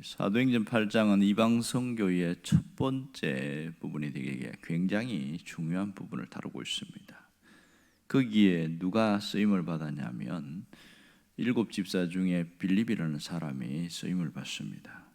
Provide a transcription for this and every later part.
사도행전 8장은 이방 선교의 첫 번째 부분이 되게 굉장히 중요한 부분을 다루고 있습니다. 거기에 누가 쓰임을 받았냐면 일곱 집사 중에 빌립이라는 사람이 쓰임을 받습니다.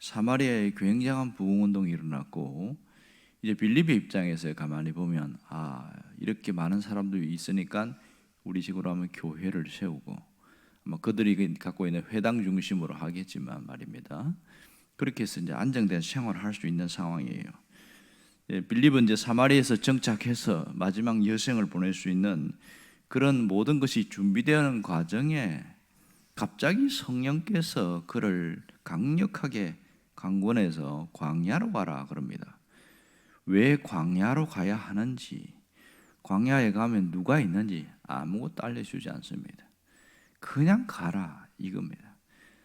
사마리아에 굉장한 부흥운동이 일어났고 이제 빌립의 입장에서 가만히 보면 이렇게 많은 사람들이 있으니까 우리 식으로 하면 교회를 세우고 그들이 갖고 있는 회당 중심으로 하겠지만 말입니다. 그렇게 해서 이제 안정된 생활을 할 수 있는 상황이에요. 빌립은 이제 사마리아에서 정착해서 마지막 여생을 보낼 수 있는 그런 모든 것이 준비되는 과정에 갑자기 성령께서 그를 강력하게 강권해서 광야로 가라 그럽니다. 왜 광야로 가야 하는지, 광야에 가면 누가 있는지 아무것도 알려주지 않습니다. 그냥 가라 이겁니다.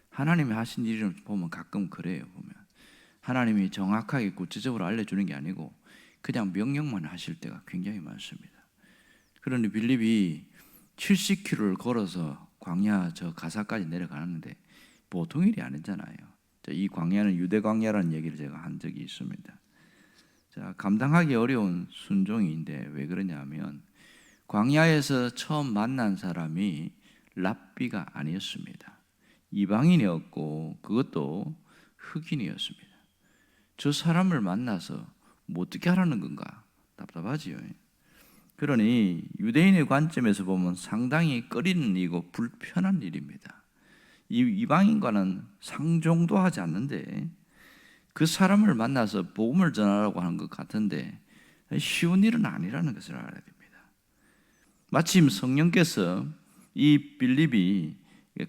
하나님이 하신 일을 보면 가끔 그래요. 보면 하나님이 정확하게 구체적으로 알려주는 게 아니고 그냥 명령만 하실 때가 굉장히 많습니다. 그런데 빌립이 70km를 걸어서 광야 저 가사까지 내려가는데 보통 일이 아니잖아요. 이 광야는 유대 광야라는 얘기를 제가 한 적이 있습니다. 감당하기 어려운 순종인데 왜 그러냐면 광야에서 처음 만난 사람이 랍비가 아니었습니다. 이방인이었고 그것도 흑인이었습니다. 저 사람을 만나서 뭐 어떻게 하라는 건가 답답하지요. 그러니 유대인의 관점에서 보면 상당히 꺼리는 일이고 불편한 일입니다. 이 이방인과는 상종도 하지 않는데 그 사람을 만나서 복음을 전하라고 하는 것 같은데 쉬운 일은 아니라는 것을 알아야 됩니다. 마침 성령께서 이 빌립이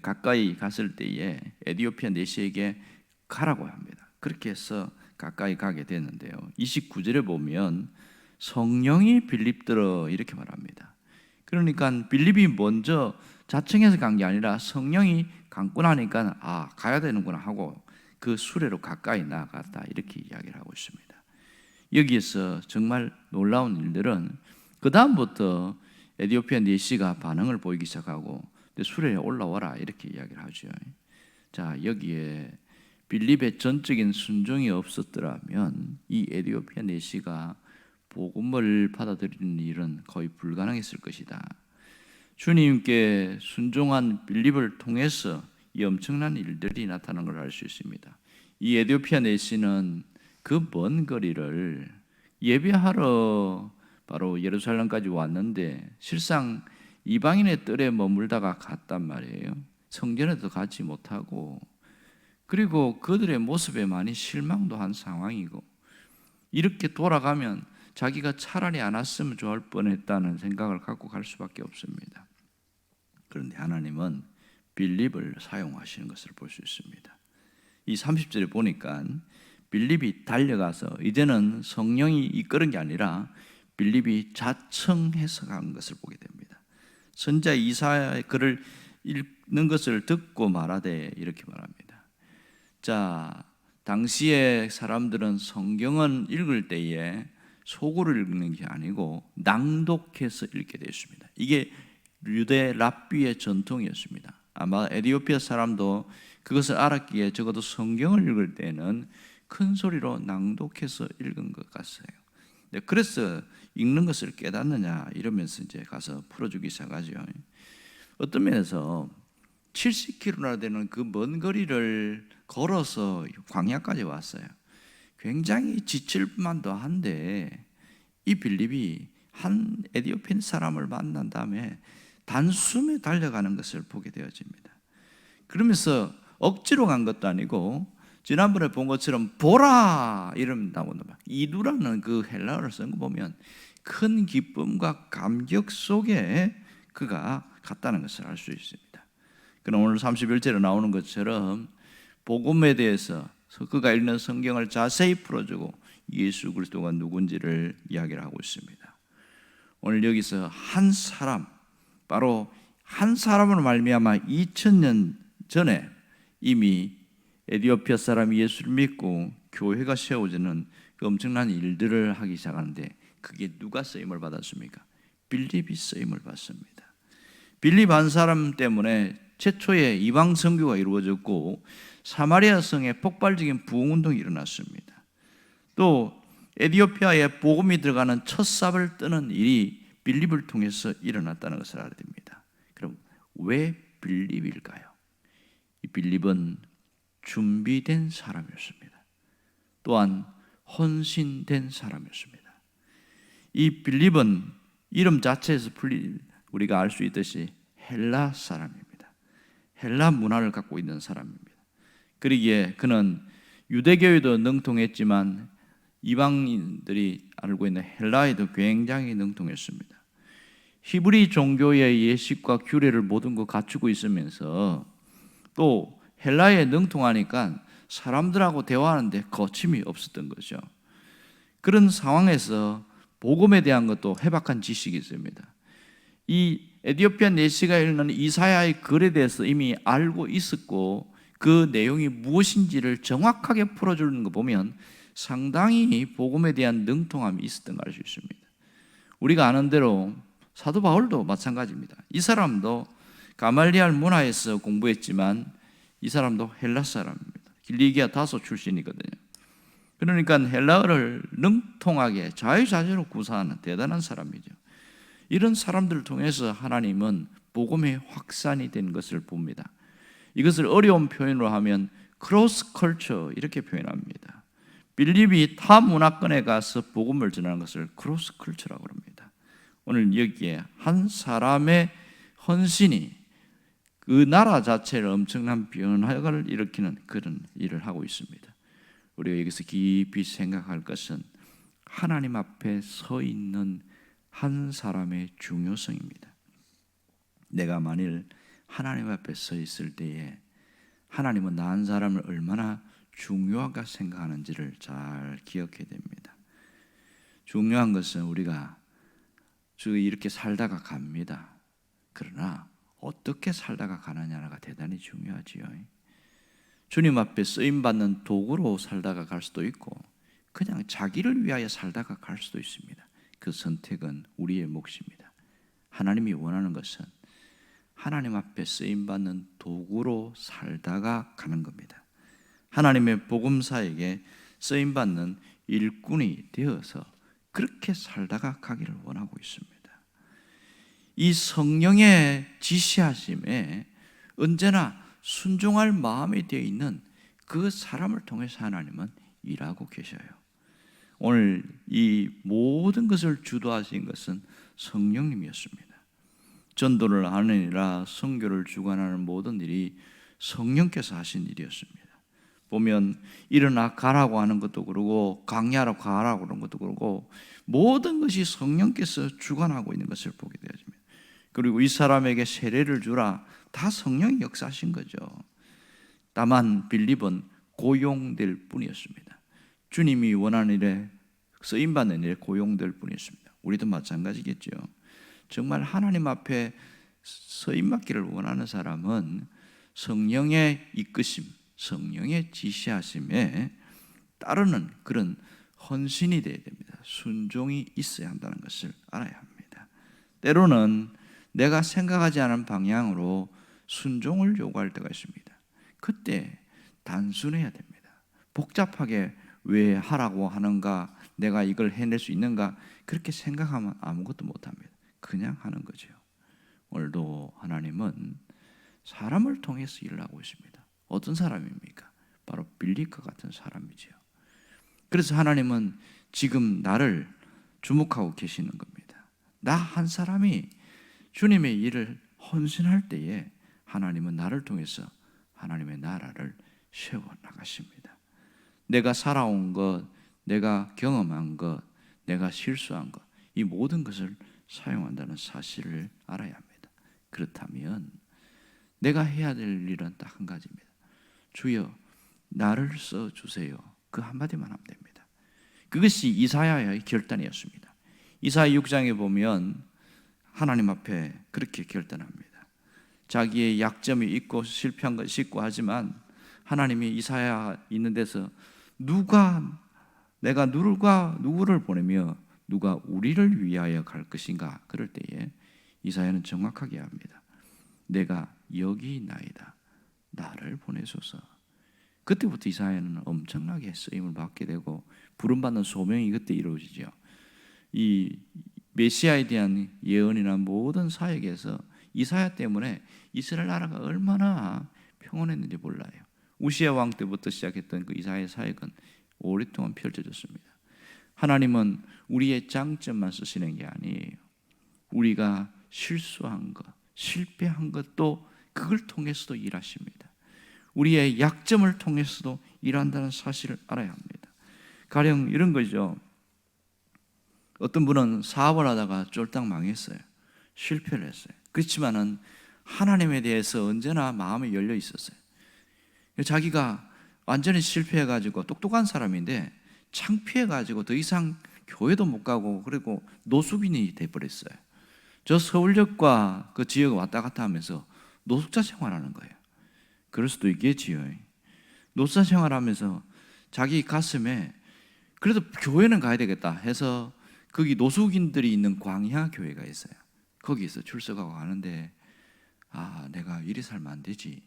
가까이 갔을 때에 에디오피아 내시에게 가라고 합니다. 그렇게 해서 가까이 가게 되는데요. 29절에 보면 성령이 빌립들어 이렇게 말합니다. 그러니까 빌립이 먼저 자청해서 간 게 아니라 성령이 강권하니까 가야 되는구나 하고 그 수레로 가까이 나아갔다 이렇게 이야기를 하고 있습니다. 여기에서 정말 놀라운 일들은 그 다음부터 에디오피아 내시가 반응을 보이기 시작하고 수레에 올라와라 이렇게 이야기를 하죠. 자, 여기에 빌립의 전적인 순종이 없었더라면 이 에디오피아 내시가 복음을 받아들이는 일은 거의 불가능했을 것이다. 주님께 순종한 빌립을 통해서 이 엄청난 일들이 나타나는 걸 알 수 있습니다. 이 에디오피아 내시는 그 먼 거리를 예배하러 바로 예루살렘까지 왔는데 실상 이방인의 뜰에 머물다가 갔단 말이에요. 성전에도 가지 못하고 그리고 그들의 모습에 많이 실망도 한 상황이고 이렇게 돌아가면 자기가 차라리 안 왔으면 좋을 뻔했다는 생각을 갖고 갈 수밖에 없습니다. 그런데 하나님은 빌립을 사용하시는 것을 볼 수 있습니다. 이 30절에 보니까 빌립이 달려가서 이제는 성령이 이끄는 게 아니라 빌립이 자청해서 간 것을 보게 됩니다. 선지자 이사야의 글을 읽는 것을 듣고 말하되 이렇게 말합니다. 자, 당시에 사람들은 성경은 읽을 때에 속으로 읽는 게 아니고 낭독해서 읽게 되었습니다. 이게 유대 랍비의 전통이었습니다. 아마 에디오피아 사람도 그것을 알았기에 적어도 성경을 읽을 때는 큰 소리로 낭독해서 읽은 것 같아요. 그래서 읽는 것을 깨닫느냐 이러면서 이제 가서 풀어주기 시작하죠. 어떤 면에서 70km나 되는 그 먼 거리를 걸어서 광야까지 왔어요. 굉장히 지칠 만도 한데 이 빌립이 한 에디오피아 사람을 만난 다음에 단숨에 달려가는 것을 보게 되어집니다. 그러면서 억지로 간 것도 아니고 지난번에 본 것처럼 보라 이름 나오는 이두라는 그 헬라어를 쓴 거 보면 큰 기쁨과 감격 속에 그가 갔다는 것을 알 수 있습니다. 그럼 오늘 31절에 나오는 것처럼 복음에 대해서 그가 읽는 성경을 자세히 풀어주고 예수 그리스도가 누군지를 이야기를 하고 있습니다. 오늘 여기서 한 사람, 바로 한 사람으로 말미암아 2000년 전에 이미 에디오피아 사람이 예수를 믿고 교회가 세워지는 그 엄청난 일들을 하기 시작하는데 그게 누가 쓰임을 받았습니까? 빌립이 쓰임을 받습니다. 빌립 한 사람 때문에 최초의 이방 선교가 이루어졌고 사마리아 성에 폭발적인 부흥운동이 일어났습니다. 또 에티오피아에 복음이 들어가는 첫 삽을 뜨는 일이 빌립을 통해서 일어났다는 것을 알아야 됩니다. 그럼 왜 빌립일까요? 이 빌립은 준비된 사람이었습니다. 또한 헌신된 사람이었습니다. 이 빌립은 이름 자체에서 우리가 알 수 있듯이 헬라 사람입니다. 헬라 문화를 갖고 있는 사람입니다. 그러기에 그는 유대교에도 능통했지만 이방인들이 알고 있는 헬라에도 굉장히 능통했습니다. 히브리 종교의 예식과 규례를 모든 거 갖추고 있으면서 또 헬라에 능통하니까 사람들하고 대화하는데 거침이 없었던 거죠. 그런 상황에서 복음에 대한 것도 해박한 지식이 있습니다. 이 에티오피아 내시가 읽는 이사야의 글에 대해서 이미 알고 있었고 그 내용이 무엇인지를 정확하게 풀어주는 거 보면 상당히 복음에 대한 능통함이 있었던 걸 알 수 있습니다. 우리가 아는 대로 사도 바울도 마찬가지입니다. 이 사람도 가말리알 문화에서 공부했지만 이 사람도 헬라 사람입니다. 길리기아 다소 출신이거든요. 그러니까 헬라어를 능통하게 자유자재로 구사하는 대단한 사람이죠. 이런 사람들을 통해서 하나님은 복음의 확산이 된 것을 봅니다. 이것을 어려운 표현으로 하면 크로스 컬처 이렇게 표현합니다. 빌립이 타 문화권에 가서 복음을 전하는 것을 크로스 컬처라고 합니다. 오늘 여기에 한 사람의 헌신이 그 나라 자체를 엄청난 변화를 일으키는 그런 일을 하고 있습니다. 우리가 여기서 깊이 생각할 것은 하나님 앞에 서 있는 한 사람의 중요성입니다. 내가 만일 하나님 앞에 서 있을 때에 하나님은 나 한 사람을 얼마나 중요하게 생각하는지를 잘 기억해야 됩니다. 중요한 것은 우리가 이렇게 살다가 갑니다. 그러나 어떻게 살다가 가느냐가 대단히 중요하지요. 주님 앞에 쓰임받는 도구로 살다가 갈 수도 있고 그냥 자기를 위하여 살다가 갈 수도 있습니다. 그 선택은 우리의 몫입니다. 하나님이 원하는 것은 하나님 앞에 쓰임받는 도구로 살다가 가는 겁니다. 하나님의 복음사에게 쓰임받는 일꾼이 되어서 그렇게 살다가 가기를 원하고 있습니다. 이 성령의 지시하심에 언제나 순종할 마음이 되어 있는 그 사람을 통해서 하나님은 일하고 계셔요. 오늘 이 모든 것을 주도하신 것은 성령님이었습니다. 전도를 하느니라 선교를 주관하는 모든 일이 성령께서 하신 일이었습니다. 보면 일어나 가라고 하는 것도 그러고 강야로 가라고 하는 것도 그러고 모든 것이 성령께서 주관하고 있는 것을 보게 되어집니다. 그리고 이 사람에게 세례를 주라 다 성령이 역사하신 거죠. 다만 빌립은 고용될 뿐이었습니다. 주님이 원하는 일에 쓰임받는 일에 고용될 뿐이었습니다. 우리도 마찬가지겠죠. 정말 하나님 앞에 쓰임받기를 원하는 사람은 성령의 이끄심, 성령의 지시하심에 따르는 그런 헌신이 되어야 됩니다. 순종이 있어야 한다는 것을 알아야 합니다. 때로는 내가 생각하지 않은 방향으로 순종을 요구할 때가 있습니다. 그때 단순해야 됩니다. 복잡하게 왜 하라고 하는가, 내가 이걸 해낼 수 있는가 그렇게 생각하면 아무것도 못합니다. 그냥 하는 거죠. 오늘도 하나님은 사람을 통해서 일을 하고 있습니다. 어떤 사람입니까? 바로 빌립과 같은 사람이죠. 그래서 하나님은 지금 나를 주목하고 계시는 겁니다. 나 한 사람이 주님의 일을 헌신할 때에 하나님은 나를 통해서 하나님의 나라를 세워나가십니다. 내가 살아온 것, 내가 경험한 것, 내가 실수한 것, 이 모든 것을 사용한다는 사실을 알아야 합니다. 그렇다면 내가 해야 될 일은 딱 한 가지입니다. 주여 나를 써주세요. 그 한마디만 하면 됩니다. 그것이 이사야의 결단이었습니다. 이사야 6장에 보면 하나님 앞에 그렇게 결단합니다. 자기의 약점이 있고 실패한 것이 있고 하지만 하나님이 이사야 있는 데서 내가 누구를 보내며 누가 우리를 위하여 갈 것인가 그럴 때에 이사야는 정확하게 합니다. 내가 여기 있나이다. 나를 보내소서. 그때부터 이사야는 엄청나게 쓰임을 받게 되고 부름받는 소명이 그때 이루어지죠. 이 메시아에 대한 예언이나 모든 사역에서 이사야 때문에 이스라엘 나라가 얼마나 평온했는지 몰라요. 우시야 왕 때부터 시작했던 그 이사야의 사역은 오랫동안 펼쳐졌습니다. 하나님은 우리의 장점만 쓰시는 게 아니에요. 우리가 실수한 것, 실패한 것도 그걸 통해서도 일하십니다. 우리의 약점을 통해서도 일한다는 사실을 알아야 합니다. 가령 이런 거죠. 어떤 분은 사업을 하다가 쫄딱 망했어요. 실패를 했어요. 그렇지만은 하나님에 대해서 언제나 마음이 열려 있었어요. 자기가 완전히 실패해가지고 똑똑한 사람인데 창피해가지고 더 이상 교회도 못 가고 그리고 노숙인이 돼버렸어요. 저 서울역과 그 지역을 왔다 갔다 하면서 노숙자 생활하는 거예요. 그럴 수도 있겠지요. 노숙자 생활하면서 자기 가슴에 그래도 교회는 가야 되겠다 해서 거기 노숙인들이 있는 광야 교회가 있어요. 거기서 출석하고 가는데 내가 이리 살면 안 되지.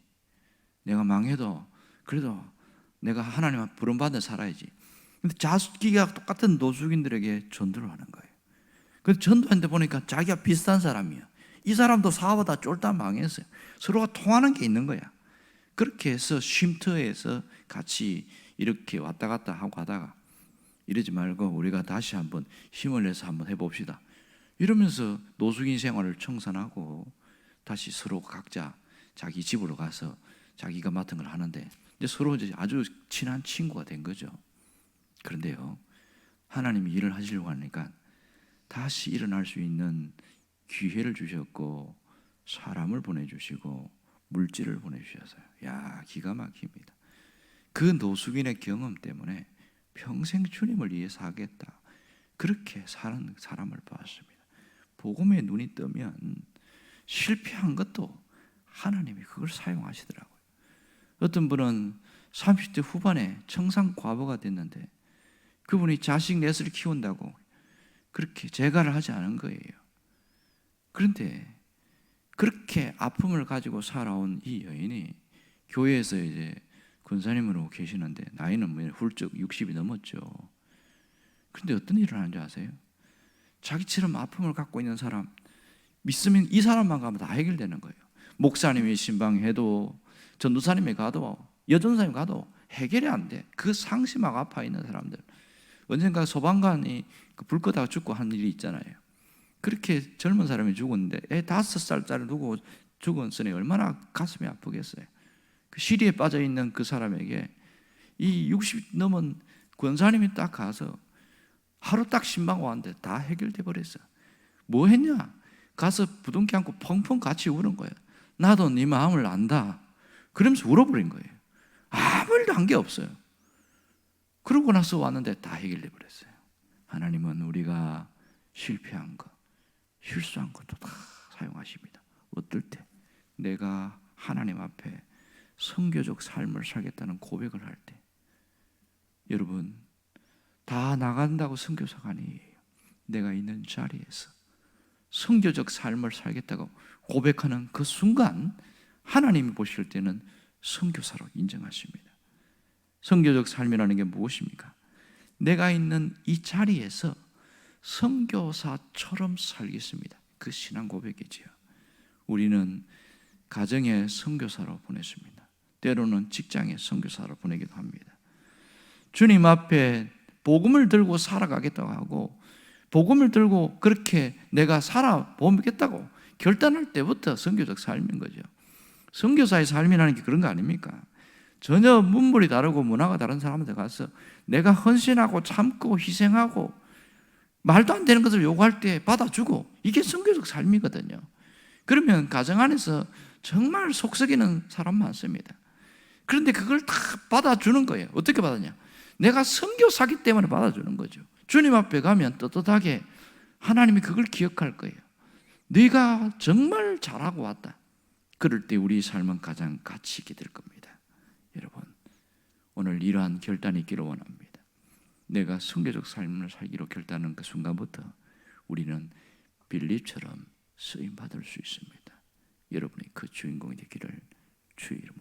내가 망해도 그래도 내가 하나님 앞에 부름받아 살아야지. 근데 자기가 똑같은 노숙인들에게 전도를 하는 거예요. 그래서 전도하는데 보니까 자기가 비슷한 사람이야. 이 사람도 사업하다 쫄딱 망했어요. 서로가 통하는 게 있는 거야. 그렇게 해서 쉼터에서 같이 이렇게 왔다 갔다 하고 하다가 이러지 말고 우리가 다시 한번 힘을 내서 한번 해봅시다. 이러면서 노숙인 생활을 청산하고 다시 서로 각자 자기 집으로 가서 자기가 맡은 걸 하는데 이제 서로 이제 아주 친한 친구가 된 거죠. 그런데요, 하나님이 일을 하시려고 하니까 다시 일어날 수 있는 기회를 주셨고 사람을 보내주시고 물질을 보내주셔서요. 기가 막힙니다. 그 노숙인의 경험 때문에 평생 주님을 위해서 하겠다. 그렇게 사는 사람을 봤습니다. 복음에 눈이 뜨면 실패한 것도 하나님이 그걸 사용하시더라고요. 어떤 분은 30대 후반에 청산과부가 됐는데 그분이 자식 넷을 키운다고 그렇게 재가를 하지 않은 거예요. 그런데 그렇게 아픔을 가지고 살아온 이 여인이 교회에서 이제 권사님으로 계시는데 나이는 훌쩍 60이 넘었죠. 그런데 어떤 일을 하는지 아세요? 자기처럼 아픔을 갖고 있는 사람 믿으면 이 사람만 가면 다 해결되는 거예요. 목사님이 신방해도 전도사님이 가도 여전사님이 가도 해결이 안 돼. 그 상심하고 아파 있는 사람들. 언젠가 소방관이 불 끄다가 죽고 한 일이 있잖아요. 그렇게 젊은 사람이 죽었는데 애 5살짜리 두고 죽었으니 얼마나 가슴이 아프겠어요. 그 시리에 빠져 있는 그 사람에게 이 60 넘은 권사님이 딱 가서 하루 딱 신방 왔는데 다 해결돼 버렸어요. 뭐 했냐? 가서 부둥켜 안고 펑펑 같이 우는 거예요. 나도 네 마음을 안다. 그러면서 울어버린 거예요. 아무 일도 한 게 없어요. 그러고 나서 왔는데 다 해결돼 버렸어요. 하나님은 우리가 실패한 것, 실수한 것도 다 사용하십니다. 어떨 때? 내가 하나님 앞에 선교적 삶을 살겠다는 고백을 할 때. 여러분, 다 나간다고 선교사가 아니에요. 내가 있는 자리에서 선교적 삶을 살겠다고 고백하는 그 순간 하나님이 보실 때는 선교사로 인정하십니다. 선교적 삶이라는 게 무엇입니까? 내가 있는 이 자리에서 선교사처럼 살겠습니다. 그 신앙 고백이지요. 우리는 가정에 선교사로 보냈습니다. 때로는 직장에 선교사로 보내기도 합니다. 주님 앞에 복음을 들고 살아가겠다고 하고 복음을 들고 그렇게 내가 살아보겠다고 결단할 때부터 선교적 삶인 거죠. 선교사의 삶이라는 게 그런 거 아닙니까? 전혀 문물이 다르고 문화가 다른 사람한테 가서 내가 헌신하고 참고 희생하고 말도 안 되는 것을 요구할 때 받아주고 이게 선교적 삶이거든요. 그러면 가정 안에서 정말 속썩이는 사람 많습니다. 그런데 그걸 다 받아주는 거예요. 어떻게 받았냐? 내가 선교사기 때문에 받아주는 거죠. 주님 앞에 가면 떳떳하게 하나님이 그걸 기억할 거예요. 네가 정말 잘하고 왔다. 그럴 때 우리 삶은 가장 가치 있게 될 겁니다. 여러분, 오늘 이러한 결단이 있기를 원합니다. 내가 선교적 삶을 살기로 결단하는 그 순간부터 우리는 빌립처럼 쓰임받을 수 있습니다. 여러분이 그 주인공이 되기를 주의 이름으로